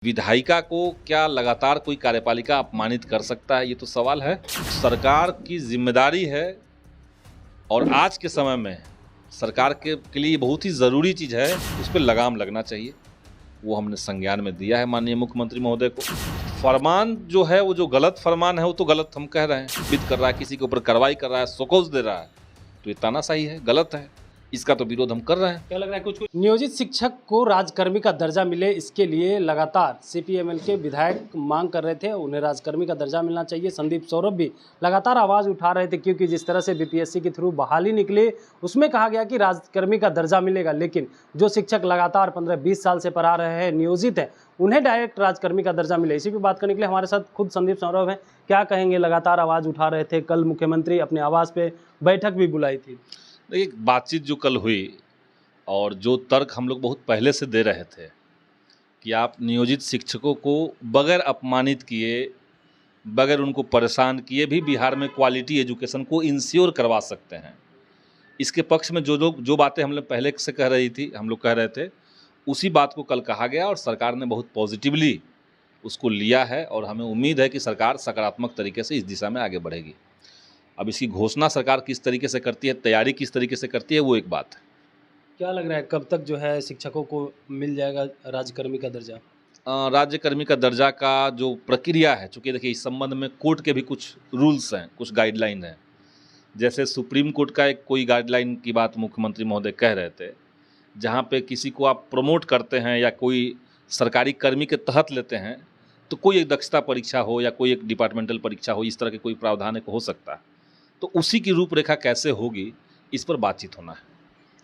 विधायिका को क्या लगातार कोई कार्यपालिका अपमानित कर सकता है, ये तो सवाल है। सरकार की जिम्मेदारी है और आज के समय में सरकार के लिए बहुत ही ज़रूरी चीज़ है, उस पर लगाम लगना चाहिए। वो हमने संज्ञान में दिया है माननीय मुख्यमंत्री महोदय को। फरमान जो है वो जो गलत फरमान है वो तो गलत हम कह रहे हैं, विद कर रहा है, किसी के ऊपर कार्रवाई कर रहा है, सोकौज दे रहा है, तो ये तानाशाही है, गलत है, इसका तो विरोध हम कर रहे हैं। क्या लग रहा है कुछ नियोजित शिक्षक को राजकर्मी का दर्जा मिले, इसके लिए लगातार सीपीएमएल के विधायक मांग कर रहे थे, उन्हें राजकर्मी का दर्जा मिलना चाहिए। संदीप सौरभ भी लगातार आवाज़ उठा रहे थे, क्योंकि जिस तरह से बीपीएससी के थ्रू बहाली निकली उसमें कहा गया कि राजकर्मी का दर्जा मिलेगा, लेकिन जो शिक्षक लगातार 15-20 साल से पढ़ा रहे हैं, नियोजित है, उन्हें डायरेक्ट राजकर्मी का दर्जा मिले। इसी पर बात करने के लिए हमारे साथ खुद संदीप सौरभ हैं। क्या कहेंगे? लगातार आवाज़ उठा रहे थे, कल मुख्यमंत्री अपने आवास पे बैठक भी बुलाई थी। एक बातचीत जो कल हुई और जो तर्क हम लोग बहुत पहले से दे रहे थे कि आप नियोजित शिक्षकों को बगैर अपमानित किए, बगैर उनको परेशान किए भी बिहार में क्वालिटी एजुकेशन को इंश्योर करवा सकते हैं, इसके पक्ष में जो बातें हम लोग पहले से हम लोग कह रहे थे, उसी बात को कल कहा गया और सरकार ने बहुत पॉजिटिवली उसको लिया है और हमें उम्मीद है कि सरकार सकारात्मक तरीके से इस दिशा में आगे बढ़ेगी। अब इसकी घोषणा सरकार किस तरीके से करती है, तैयारी किस तरीके से करती है, वो एक बात है। क्या लग रहा है कब तक जो है शिक्षकों को मिल जाएगा राजकर्मी का दर्जा? राज्यकर्मी का दर्जा का जो प्रक्रिया है, चूँकि देखिए इस संबंध में कोर्ट के भी कुछ रूल्स हैं, कुछ गाइडलाइन हैं। जैसे सुप्रीम कोर्ट का एक कोई गाइडलाइन की बात मुख्यमंत्री महोदय कह रहे थे, जहाँ पे किसी को आप प्रमोट करते हैं या कोई सरकारी कर्मी के तहत लेते हैं, तो कोई एक दक्षता परीक्षा हो या कोई एक डिपार्टमेंटल परीक्षा हो, इस तरह के कोई प्रावधान एक हो सकता है। तो उसी की रूपरेखा कैसे होगी, इस पर बातचीत होना है।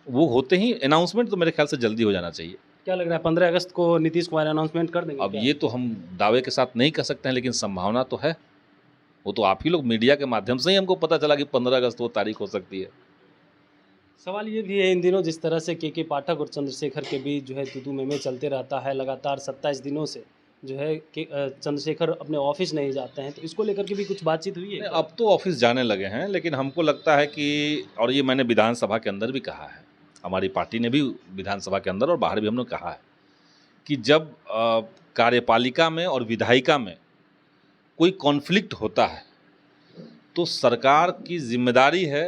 वो होते ही अनाउंसमेंट तो मेरे ख्याल से जल्दी हो जाना चाहिए। क्या लग रहा है 15 अगस्त को नीतीश कुमार अनाउंसमेंट कर देंगे? अब ये तो हम दावे के साथ नहीं कह सकते हैं, लेकिन संभावना तो है। वो तो आप ही लोग मीडिया के माध्यम से ही हमको पता चला कि 15 अगस्त वो तारीख हो सकती है। सवाल ये भी है, इन दिनों जिस तरह से के पाठक और चंद्रशेखर के बीच जो है तू में चलते रहता है, लगातार 27 दिनों से जो है कि चंद्रशेखर अपने ऑफिस नहीं जाते हैं, तो इसको लेकर के भी कुछ बातचीत हुई है? अब तो ऑफिस जाने लगे हैं, लेकिन हमको लगता है कि, और ये मैंने विधानसभा के अंदर भी कहा है, हमारी पार्टी ने भी विधानसभा के अंदर और बाहर भी हमने कहा है कि जब कार्यपालिका में और विधायिका में कोई कॉन्फ्लिक्ट होता है तो सरकार की जिम्मेदारी है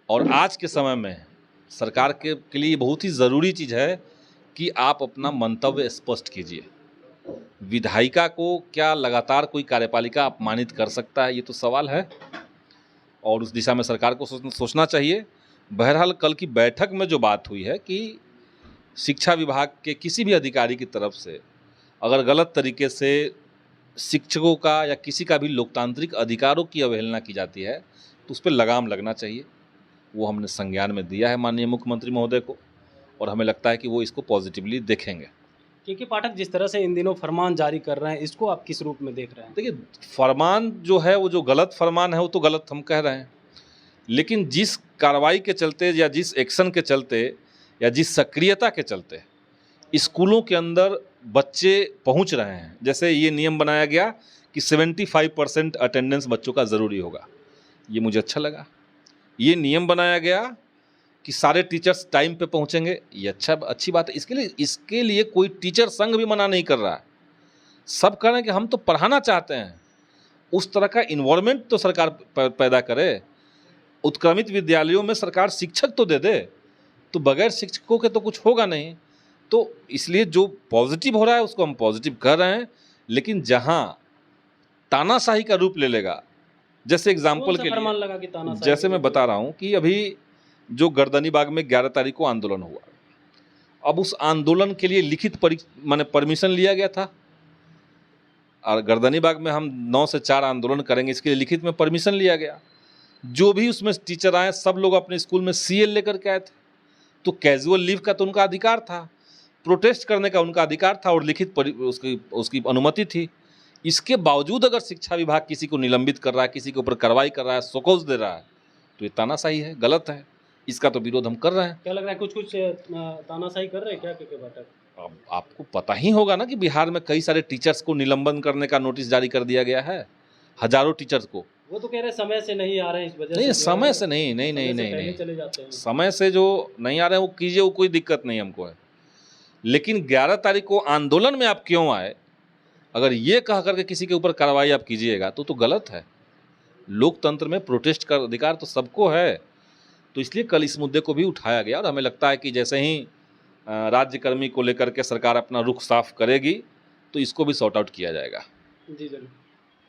और आज के समय में सरकार के लिए बहुत ही ज़रूरी चीज़ है कि आप अपना मंतव्य स्पष्ट कीजिए। विधायिका को क्या लगातार कोई कार्यपालिका अपमानित कर सकता है, ये तो सवाल है और उस दिशा में सरकार को सोचना चाहिए। बहरहाल कल की बैठक में जो बात हुई है कि शिक्षा विभाग के किसी भी अधिकारी की तरफ से अगर गलत तरीके से शिक्षकों का या किसी का भी लोकतांत्रिक अधिकारों की अवहेलना की जाती है तो उस पर लगाम लगना चाहिए। वो हमने संज्ञान में दिया है माननीय मुख्यमंत्री महोदय को और हमें लगता है कि वो इसको पॉजिटिवली देखेंगे। के पाठक जिस तरह से इन दिनों फरमान जारी कर रहे हैं, इसको आप किस रूप में देख रहे हैं? देखिए, फरमान जो है वो जो गलत फरमान है वो तो गलत हम कह रहे हैं, लेकिन जिस कार्रवाई के चलते या जिस एक्शन के चलते या जिस सक्रियता के चलते स्कूलों के अंदर बच्चे पहुंच रहे हैं, जैसे ये नियम बनाया गया कि 75% अटेंडेंस बच्चों का ज़रूरी होगा, ये मुझे अच्छा लगा। ये नियम बनाया गया कि सारे टीचर्स टाइम पे पहुंचेंगे, ये अच्छी बात है। इसके लिए कोई टीचर संघ भी मना नहीं कर रहा है, सब कह रहे हैं कि हम तो पढ़ाना चाहते हैं। उस तरह का इन्वायरमेंट तो सरकार पैदा करे। उत्क्रमित विद्यालयों में सरकार शिक्षक तो दे दे, तो बगैर शिक्षकों के तो कुछ होगा नहीं। तो इसलिए जो पॉजिटिव हो रहा है उसको हम पॉजिटिव कर रहे हैं, लेकिन जहां तानाशाही का रूप ले लेगा, जैसे एग्जाम्पल के लिए, जैसे मैं बता रहा हूं कि अभी जो गर्दनीबाग में 11 तारीख को आंदोलन हुआ, अब उस आंदोलन के लिए लिखित परमिशन लिया गया था और गर्दनीबाग में हम 9 से 4 आंदोलन करेंगे, इसके लिए लिखित में परमिशन लिया गया। जो भी उसमें टीचर आए सब लोग अपने स्कूल में CL लेकर के आए थे, तो कैजुअल लीव का तो उनका अधिकार था, प्रोटेस्ट करने का उनका अधिकार था और लिखित उसकी अनुमति थी। इसके बावजूद अगर शिक्षा विभाग किसी को निलंबित कर रहा है, किसी के ऊपर कार्रवाई कर रहा है, सोकौज दे रहा है, तो ये तानाशाही है, गलत है, इसका तो विरोध हम कर रहे हैं। क्या लग रहा है कुछ तानाशाही कर रहे हैं क्या के पाठक? अब आपको पता ही होगा ना कि बिहार में कई सारे टीचर्स को निलंबन करने का नोटिस जारी कर दिया गया है, हजारों टीचर्स को। वो तो कह रहे हैं समय से नहीं आ रहे हैं, इस वजह नहीं, से समय से नहीं, चले जाते हैं। समय से जो नहीं आ रहे हैं वो कीजिए, वो कोई दिक्कत नहीं हमको है, लेकिन 11 तारीख को आंदोलन में आप क्यों आए, अगर ये कह करके किसी के ऊपर कार्रवाई आप कीजिएगा तो गलत है। लोकतंत्र में प्रोटेस्ट का अधिकार तो सबको है। तो इसलिए कल इस मुद्दे को भी उठाया गया और हमें लगता है कि जैसे ही राज्यकर्मी को लेकर के सरकार अपना रुख साफ करेगी तो इसको भी सॉर्ट आउट किया जाएगा। जी जरूर।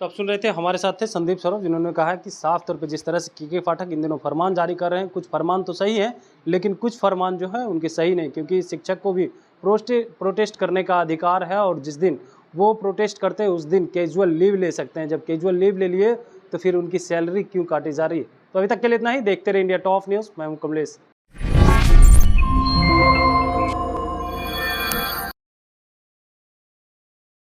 तो आप सुन रहे थे, हमारे साथ थे संदीप सौरभ, जिन्होंने कहा कि साफ तौर पे जिस तरह से के पाठक इन दिनों फरमान जारी कर रहे हैं, कुछ फरमान तो सही है लेकिन कुछ फरमान जो है उनके सही नहीं, क्योंकि शिक्षक को भी प्रोटेस्ट करने का अधिकार है और जिस दिन वो प्रोटेस्ट करते हैं उस दिन कैजुअल लीव ले सकते हैं। जब कैजुअल लीव ले लिए तो फिर उनकी सैलरी क्यों काटी जा रही है। तो अभी तक के लिए इतना ही। देखते रहे इंडिया टॉप न्यूज़। मैं हूं कमलेश।